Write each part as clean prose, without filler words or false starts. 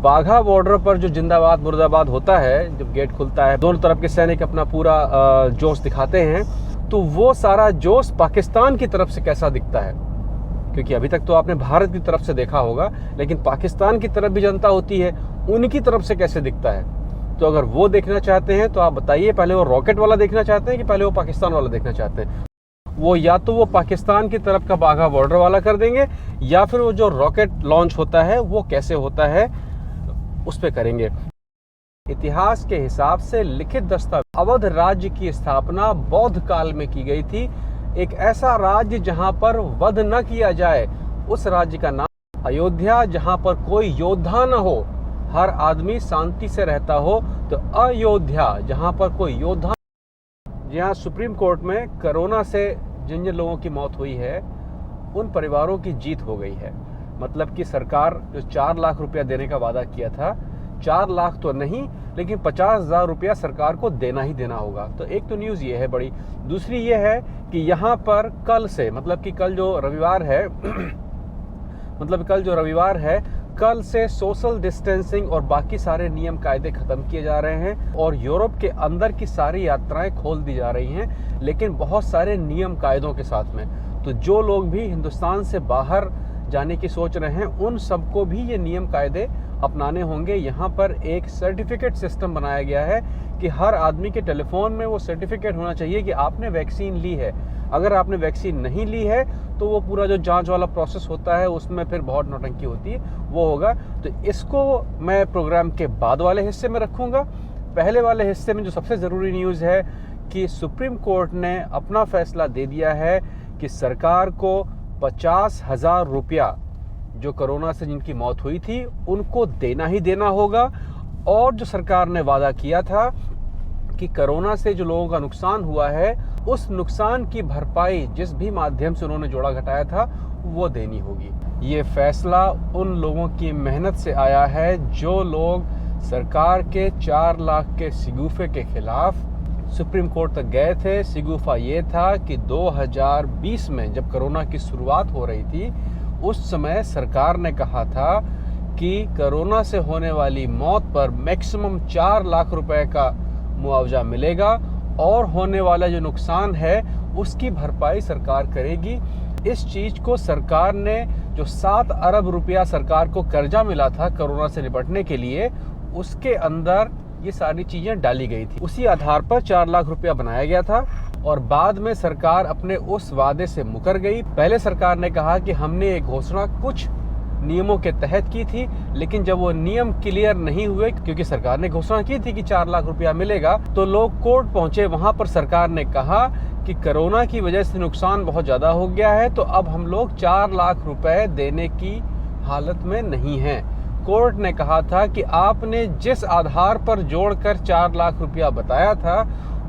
बाघा border पर जो जिंदाबाद मुर्दाबाद होता है, जब गेट खुलता है, दोनों तरफ के सैनिक अपना पूरा जोश दिखाते हैं, तो वो सारा जोश पाकिस्तान की तरफ से कैसा दिखता है। क्योंकि अभी तक तो आपने भारत की तरफ से देखा होगा, लेकिन पाकिस्तान की तरफ भी जनता होती है, उनकी तरफ से कैसे दिखता है। तो अगर वो देखना चाहते हैं तो आप बताइए, पहले वो रॉकेट वाला देखना चाहते हैं कि पहले वो पाकिस्तान वाला देखना चाहते हैं। वो या तो वो पाकिस्तान की तरफ का बाघा बॉर्डर वाला कर देंगे, या फिर वो जो रॉकेट लॉन्च होता है वो कैसे होता है उस पे करेंगे। इतिहास के हिसाब से लिखित दस्तावेज, अवध राज्य की स्थापना बौद्ध काल में की गई थी। एक ऐसा राज्य जहां पर वध न किया जाए, उस राज्य का नाम अयोध्या। जहां पर कोई योद्धा न हो, हर आदमी शांति से रहता हो, तो अयोध्या। जहां पर कोई योद्धा, जहां सुप्रीम कोर्ट में कोरोना से जिन जिन लोगों की मौत हुई है, उन परिवारों की जीत हो गई है। मतलब कि सरकार जो 4 लाख रुपया देने का वादा किया था, 4 लाख तो नहीं, लेकिन 50,000 रुपया सरकार को देना ही देना होगा। तो एक तो न्यूज़ ये है बड़ी। दूसरी ये है कि यहाँ पर कल से, मतलब कि कल जो रविवार है कल से सोशल डिस्टेंसिंग और बाकी सारे नियम कायदे खत्म किए जा रहे हैं, और यूरोप के अंदर की सारी यात्राएं खोल दी जा रही हैं, लेकिन बहुत सारे नियम कायदों के साथ में। तो जो लोग भी हिंदुस्तान से बाहर जाने की सोच रहे हैं, उन सबको भी ये नियम कायदे अपनाने होंगे। यहाँ पर एक सर्टिफिकेट सिस्टम बनाया गया है कि हर आदमी के टेलीफोन में वो सर्टिफिकेट होना चाहिए कि आपने वैक्सीन ली है। अगर आपने वैक्सीन नहीं ली है तो वो पूरा जो जांच वाला प्रोसेस होता है, उसमें फिर बहुत नौटंकी होती है, वो होगा। तो इसको मैं प्रोग्राम के बाद वाले हिस्से में रखूँगा। पहले वाले हिस्से में जो सबसे ज़रूरी न्यूज़ है कि सुप्रीम कोर्ट ने अपना फैसला दे दिया है कि सरकार को 50,000 रुपया जो कोरोना से जिनकी मौत हुई थी उनको देना ही देना होगा। और जो सरकार ने वादा किया था कि कोरोना से जो लोगों का नुकसान हुआ है, उस नुकसान की भरपाई जिस भी माध्यम से उन्होंने जोड़ा घटाया था, वो देनी होगी। ये फैसला उन लोगों की मेहनत से आया है जो लोग सरकार के 4 लाख के सिगुफे के खिलाफ सुप्रीम कोर्ट तक गए थे। सिगुफा ये था कि 2020 में जब कोरोना की शुरुआत हो रही थी, उस समय सरकार ने कहा था कि कोरोना से होने वाली मौत पर मैक्सिमम 4 लाख रुपए का मुआवजा मिलेगा, और होने वाला जो नुकसान है उसकी भरपाई सरकार करेगी। इस चीज़ को सरकार ने, जो 7 अरब रुपया सरकार को कर्जा मिला था कोरोना से निपटने के लिए, उसके अंदर ये सारी चीज़ें डाली गई थी। उसी आधार पर 4 लाख रुपया बनाया गया था, और बाद में सरकार अपने उस वादे से मुकर गई। पहले सरकार ने कहा कि हमने एक घोषणा कुछ नियमों के तहत की थी, लेकिन जब वो नियम क्लियर नहीं हुए, क्योंकि सरकार ने घोषणा की थी कि 4 लाख रुपया मिलेगा, तो लोग कोर्ट पहुंचे। वहां पर सरकार ने कहा कि कोरोना की वजह से नुकसान बहुत ज़्यादा हो गया है, तो अब हम लोग 4 लाख रुपए देने की हालत में नहीं हैं। कोर्ट ने कहा था कि आपने जिस आधार पर जोड़कर 4 लाख रुपया बताया था,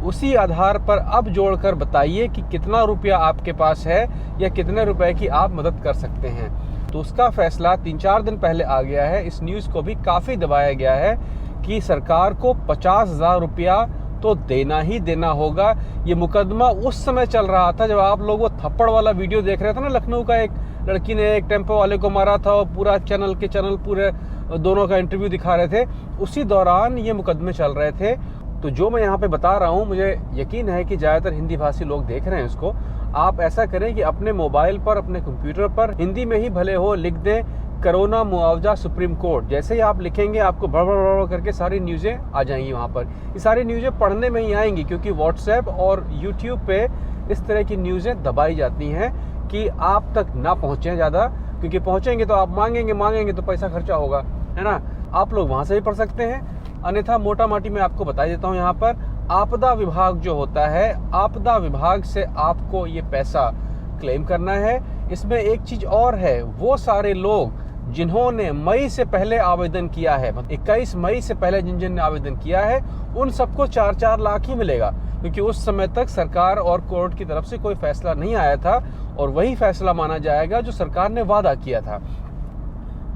उसी आधार पर अब जोड़कर बताइए कि कितना रुपया आपके पास है या कितने रुपए की आप मदद कर सकते हैं। तो उसका फैसला 3-4 दिन पहले आ गया है। इस न्यूज़ को भी काफ़ी दबाया गया है कि सरकार को 50,000 रुपया तो देना ही देना होगा। ये मुकदमा उस समय चल रहा था जब आप लोग वो थप्पड़ वाला वीडियो देख रहे थे ना, लखनऊ का एक लड़की ने एक टेम्पो वाले को मारा था, और पूरा चैनल पूरे दोनों का इंटरव्यू दिखा रहे थे। उसी दौरान ये मुकदमे चल रहे थे। तो जो मैं यहाँ पे बता रहा हूँ, मुझे यकीन है कि ज़्यादातर हिंदी भाषी लोग देख रहे हैं इसको। आप ऐसा करें कि अपने मोबाइल पर, अपने कंप्यूटर पर, हिंदी में ही भले हो, लिख दें कोरोना मुआवजा सुप्रीम कोर्ट। जैसे ही आप लिखेंगे, आपको भड़ करके सारी न्यूज़ें आ जाएंगी वहाँ पर। ये सारी न्यूज़ें पढ़ने में ही आएंगी, क्योंकि व्हाट्सएप और यूट्यूब पे इस तरह की न्यूज़ें दबाई जाती हैं कि आप तक ना पहुँचें ज़्यादा, क्योंकि पहुँचेंगे तो आप मांगेंगे तो पैसा खर्चा होगा, है ना। आप लोग वहाँ से भी पढ़ सकते हैं। अन्यथा मोटा माटी मैं आपको बता देता हूँ, यहाँ पर आपदा विभाग जो होता है, आपदा विभाग से आपको ये पैसा क्लेम करना है। इसमें एक चीज़ और है, वो सारे लोग जिन्होंने मई से पहले आवेदन किया है, 21 मई से पहले जिन ने आवेदन किया है, उन सबको 4-4 लाख ही मिलेगा, क्योंकि उस समय तक सरकार और कोर्ट की तरफ से कोई फैसला नहीं आया था, और वही फैसला माना जाएगा जो सरकार ने वादा किया था।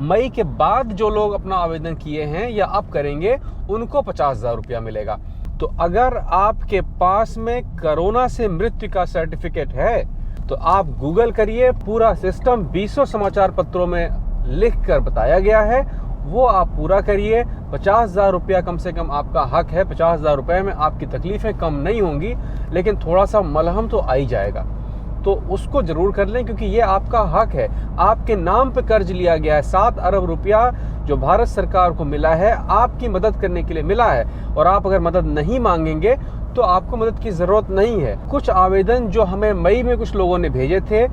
मई के बाद जो लोग अपना आवेदन किए हैं या अब करेंगे, उनको 50,000 रुपया मिलेगा। तो अगर आपके पास में कोरोना से मृत्यु का सर्टिफिकेट है, तो आप गूगल करिए, पूरा सिस्टम 20 समाचार पत्रों में लिख कर बताया गया है। वो आप पूरा करिए। 50,000 रुपया कम से कम आपका हक है। 50,000 रुपये में आपकी तकलीफ़ें कम नहीं होंगी, लेकिन थोड़ा सा मलहम तो आ ही जाएगा। तो उसको ज़रूर कर लें, क्योंकि ये आपका हक है। आपके नाम पे कर्ज लिया गया है। 7 अरब रुपया जो भारत सरकार को मिला है, आपकी मदद करने के लिए मिला है। और आप अगर मदद नहीं मांगेंगे तो आपको मदद की ज़रूरत नहीं है। कुछ आवेदन जो हमें मई में कुछ लोगों ने भेजे थे,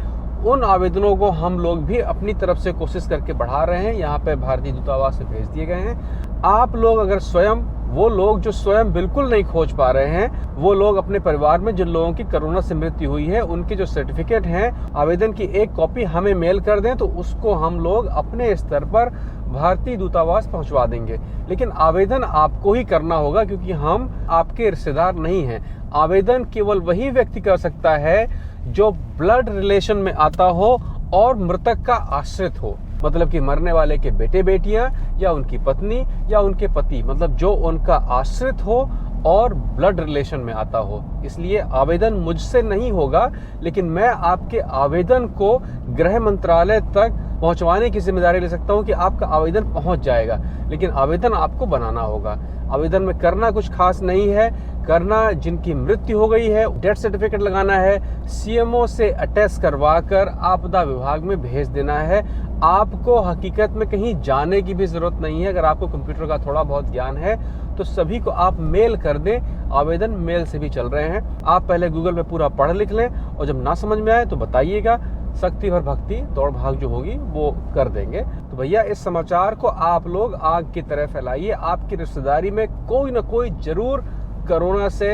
उन आवेदनों को हम लोग भी अपनी तरफ से कोशिश करके बढ़ा रहे हैं। यहाँ पे भारतीय दूतावास से भेज दिए गए हैं। आप लोग अगर स्वयं, वो लोग जो स्वयं बिल्कुल नहीं खोज पा रहे हैं, वो लोग अपने परिवार में जिन लोगों की कोरोना से मृत्यु हुई है, उनके जो सर्टिफिकेट हैं, आवेदन की एक कॉपी हमें मेल कर दें, तो उसको हम लोग अपने स्तर पर भारतीय दूतावास पहुंचवा देंगे। लेकिन आवेदन आपको ही करना होगा, क्योंकि हम आपके रिश्तेदार नहीं हैं। आवेदन केवल वही व्यक्ति कर सकता है जो ब्लड रिलेशन में आता हो और मृतक का आश्रित हो, मतलब कि मरने वाले के बेटे बेटियां या उनकी पत्नी या उनके पति, मतलब जो उनका आश्रित हो और ब्लड रिलेशन में आता हो। इसलिए आवेदन मुझसे नहीं होगा, लेकिन मैं आपके आवेदन को गृह मंत्रालय तक पहुंचवाने की जिम्मेदारी ले सकता हूं कि आपका आवेदन पहुंच जाएगा। लेकिन आवेदन आपको बनाना होगा। आवेदन में करना कुछ खास नहीं है। करना, जिनकी मृत्यु हो गई है, डेथ सर्टिफिकेट लगाना है, सीएमओ से अटैच करवा कर आपदा विभाग में भेज देना है। आपको हकीकत में कहीं जाने की भी जरूरत नहीं है। अगर आपको कंप्यूटर का थोड़ा बहुत ज्ञान है तो सभी को आप मेल कर दें। आवेदन मेल से भी चल रहे हैं। आप पहले गूगल पे पूरा पढ़ लिख लें, और जब ना समझ में आए तो बताइएगा। शक्ति भर भक्ति, दौड़ भाग जो होगी वो कर देंगे। तो भैया, इस समाचार को आप लोग आग की तरह फैलाइए। आपकी रिश्तेदारी में कोई ना कोई जरूर कोरोना से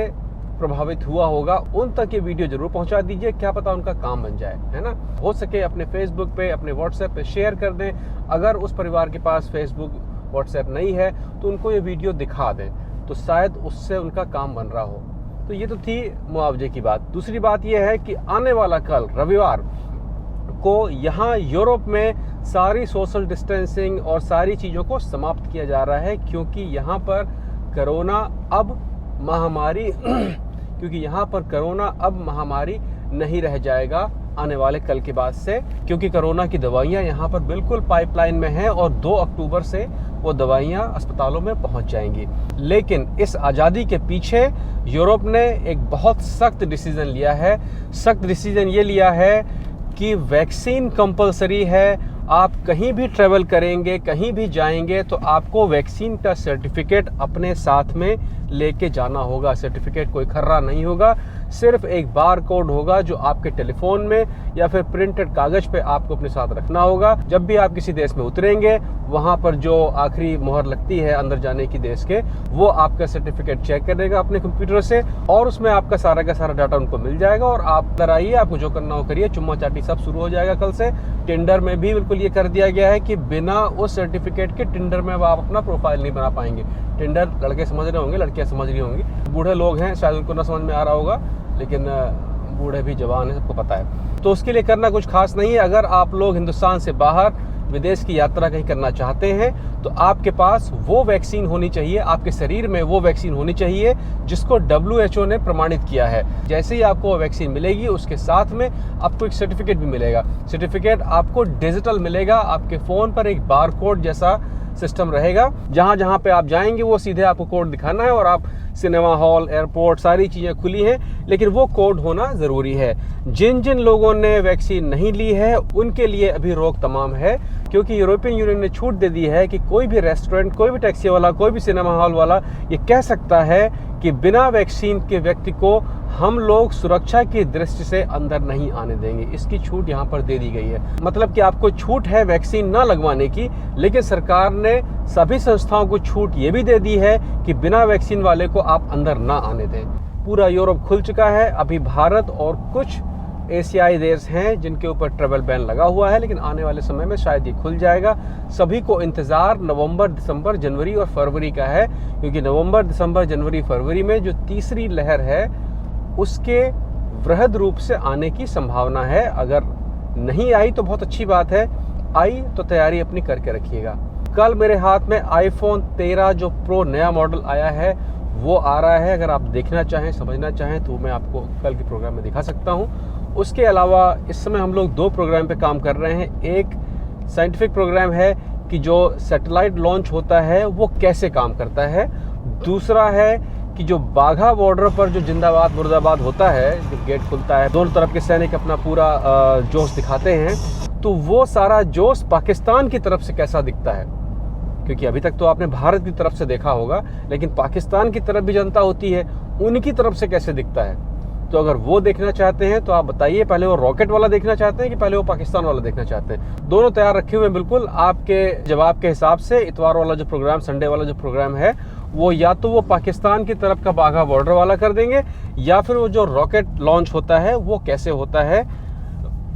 प्रभावित हुआ होगा, उन तक ये वीडियो जरूर पहुंचा दीजिए। क्या पता उनका काम बन जाए, है ना। हो सके अपने फेसबुक पे, अपने व्हाट्सएप पे शेयर कर दें। अगर उस परिवार के पास फेसबुक व्हाट्सएप नहीं है तो उनको ये वीडियो दिखा दें, तो शायद उससे उनका काम बन रहा हो। तो ये तो थी मुआवजे की बात। दूसरी बात यह है कि आने वाला कल रविवार को यहाँ यूरोप में सारी सोशल डिस्टेंसिंग और सारी चीज़ों को समाप्त किया जा रहा है, क्योंकि यहाँ पर कोरोना अब महामारी नहीं रह जाएगा आने वाले कल के बाद से, क्योंकि कोरोना की दवाइयाँ यहाँ पर बिल्कुल पाइपलाइन में हैं और 2 अक्टूबर से वो दवाइयाँ अस्पतालों में पहुँच जाएंगी। लेकिन इस आज़ादी के पीछे यूरोप ने एक बहुत सख्त डिसीज़न लिया है। सख्त डिसीज़न ये लिया है कि वैक्सीन कंपलसरी है। आप कहीं भी ट्रैवल करेंगे, कहीं भी जाएंगे, तो आपको वैक्सीन का सर्टिफिकेट अपने साथ में लेके जाना होगा। सर्टिफिकेट कोई खर्रा नहीं होगा, सिर्फ एक बार कोड होगा जो आपके टेलीफोन में या फिर प्रिंटेड कागज पे आपको अपने साथ रखना होगा। जब भी आप किसी देश में उतरेंगे, वहाँ पर जो आखिरी मोहर लगती है अंदर जाने की देश के, वो आपका सर्टिफिकेट चेक करेगा अपने कंप्यूटर से, और उसमें आपका सारा का सारा डाटा उनको मिल जाएगा। और आप अंदर आइए, आपको जो करना हो करिए। चुम्मा चाटी सब शुरू हो जाएगा कल से। टिंडर में भी बिल्कुल ये कर दिया गया है कि बिना उस सर्टिफिकेट के टिंडर में आप अपना प्रोफाइल नहीं बना पाएंगे। टिंडर लड़के समझ रहे होंगे, लड़कियां समझ रही होंगी। बूढ़े लोग हैं, शायद उनको ना समझ में आ रहा होगा, लेकिन बूढ़े भी जवान हैं, सबको पता है। तो उसके लिए करना कुछ खास नहीं है। अगर आप लोग हिंदुस्तान से बाहर विदेश की यात्रा कहीं करना चाहते हैं, तो आपके पास वो वैक्सीन होनी चाहिए, आपके शरीर में वो वैक्सीन होनी चाहिए जिसको WHO ने प्रमाणित किया है। जैसे ही आपको वो वैक्सीन मिलेगी, उसके साथ में आपको एक सर्टिफिकेट भी मिलेगा। सर्टिफिकेट आपको डिजिटल मिलेगा। आपके फ़ोन पर एक बार कोड जैसा सिस्टम रहेगा। जहाँ जहाँ पे आप जाएंगे वो सीधे आपको कोड दिखाना है, और आप सिनेमा हॉल, एयरपोर्ट, सारी चीज़ें खुली हैं, लेकिन वो कोड होना ज़रूरी है। जिन जिन लोगों ने वैक्सीन नहीं ली है उनके लिए अभी रोक तमाम है, क्योंकि यूरोपियन यूनियन ने छूट दे दी है कि कोई भी रेस्टोरेंट, कोई भी टैक्सी वाला, कोई भी सिनेमा हॉल वाला ये कह सकता है कि बिना वैक्सीन के व्यक्ति को हम लोग सुरक्षा की दृष्टि से अंदर नहीं आने देंगे। इसकी छूट यहाँ पर दे दी गई है। मतलब कि आपको छूट है वैक्सीन ना लगवाने की, लेकिन सरकार ने सभी संस्थाओं को छूट ये भी दे दी है कि बिना वैक्सीन वाले को आप अंदर ना आने दें। पूरा यूरोप खुल चुका है। अभी भारत और कुछ एशियाई देश हैं जिनके ऊपर ट्रैवल बैन लगा हुआ है, लेकिन आने वाले समय में शायद ये खुल जाएगा। सभी को इंतज़ार नवंबर, दिसंबर, जनवरी और फरवरी का है, क्योंकि नवंबर, दिसंबर, जनवरी, फरवरी में जो तीसरी लहर है उसके वृहद रूप से आने की संभावना है। अगर नहीं आई तो बहुत अच्छी बात है, आई तो तैयारी अपनी करके रखिएगा। कल मेरे हाथ में iPhone 13 जो प्रो नया मॉडल आया है वो आ रहा है। अगर आप देखना चाहें, समझना चाहें, तो मैं आपको कल के प्रोग्राम में दिखा सकता हूं। उसके अलावा इस समय हम लोग 2 प्रोग्राम पे काम कर रहे हैं। एक साइंटिफिक प्रोग्राम है कि जो सैटेलाइट लॉन्च होता है वो कैसे काम करता है। दूसरा है कि जो बाघा बॉर्डर पर जो जिंदाबाद मुर्दाबाद होता है, जब गेट खुलता है, दोनों तरफ के सैनिक अपना पूरा जोश दिखाते हैं, तो वो सारा जोश पाकिस्तान की तरफ से कैसा दिखता है। क्योंकि अभी तक तो आपने भारत की तरफ से देखा होगा, लेकिन पाकिस्तान की तरफ भी जनता होती है, उनकी तरफ से कैसे दिखता है। तो अगर वो देखना चाहते हैं तो आप बताइए, पहले वो रॉकेट वाला देखना चाहते हैं कि पहले वो पाकिस्तान वाला देखना चाहते हैं। दोनों तैयार रखे हुए हैं बिल्कुल आपके जवाब के हिसाब से। इतवार वाला जो प्रोग्राम, संडे वाला जो प्रोग्राम है, वो या तो वो पाकिस्तान की तरफ का बाघा बॉर्डर वाला कर देंगे, या फिर वो जो रॉकेट लॉन्च होता है वो कैसे होता है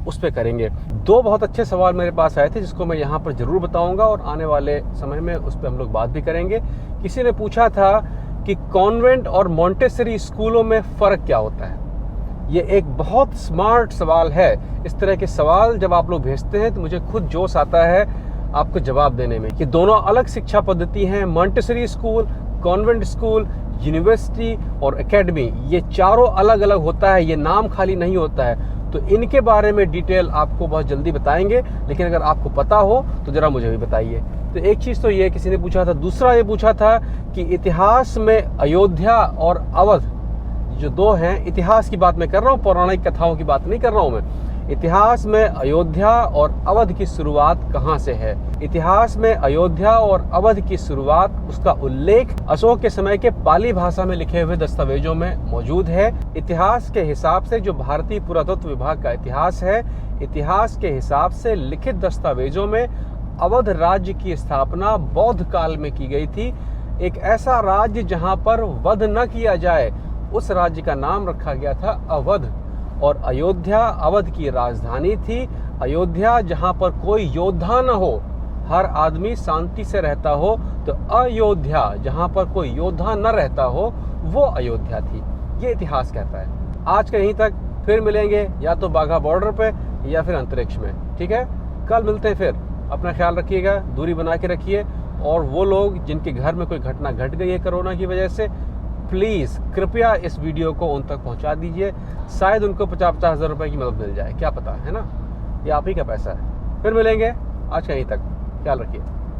उस पर करेंगे। दो बहुत अच्छे सवाल मेरे पास आए थे जिसको मैं यहाँ पर जरूर बताऊंगा, और आने वाले समय में उस पर हम लोग बात भी करेंगे। किसी ने पूछा था कि कॉन्वेंट और मॉन्टेसरी स्कूलों में फ़र्क क्या होता है। ये एक बहुत स्मार्ट सवाल है। इस तरह के सवाल जब आप लोग भेजते हैं तो मुझे खुद जोश आता है आपको जवाब देने में, कि दोनों अलग शिक्षा पद्धति हैं। Montessori school, convent school, university और एकेडमी, ये चारों अलग अलग होता है, ये नाम खाली नहीं होता है। तो इनके बारे में डिटेल आपको बहुत जल्दी बताएंगे, लेकिन अगर आपको पता हो तो ज़रा मुझे भी बताइए। तो एक चीज़ तो ये किसी ने पूछा था। दूसरा ये पूछा था कि इतिहास में अयोध्या और अवध जो दो हैं, इतिहास की बात मैं कर रहा हूँ, पौराणिक कथाओं की बात नहीं कर रहा हूँ मैं। इतिहास में अयोध्या और अवध की शुरुआत कहाँ से है। इतिहास में अयोध्या और अवध की शुरुआत, उसका उल्लेख अशोक के समय के पाली भाषा में लिखे हुए दस्तावेजों में मौजूद है। इतिहास के हिसाब से जो भारतीय पुरातत्व विभाग का इतिहास है, इतिहास के हिसाब से लिखित दस्तावेजों में अवध राज्य की स्थापना बौद्ध काल में की गई थी। एक ऐसा राज्य जहाँ पर वध न किया जाए, उस राज्य का नाम रखा गया था अवध। और अयोध्या अवध की राजधानी थी। अयोध्या जहाँ पर कोई योद्धा न हो, हर आदमी शांति से रहता हो, तो अयोध्या जहाँ पर कोई योद्धा न रहता हो, वो अयोध्या थी। ये इतिहास कहता है। आज के यहीं तक, फिर मिलेंगे या तो बाघा बॉर्डर पे या फिर अंतरिक्ष में। ठीक है, कल मिलते हैं फिर। अपना ख्याल रखिएगा, दूरी बना के रखिए। और वो लोग जिनके घर में कोई घटना घट गई है कोरोना की वजह से, प्लीज़ कृपया इस वीडियो को उन तक पहुंचा दीजिए। शायद उनको 50-50 हज़ार रुपये की मदद मिल जाए, क्या पता, है ना। ये आप ही का पैसा है। फिर मिलेंगे, आज कहीं तक, ख्याल रखिए।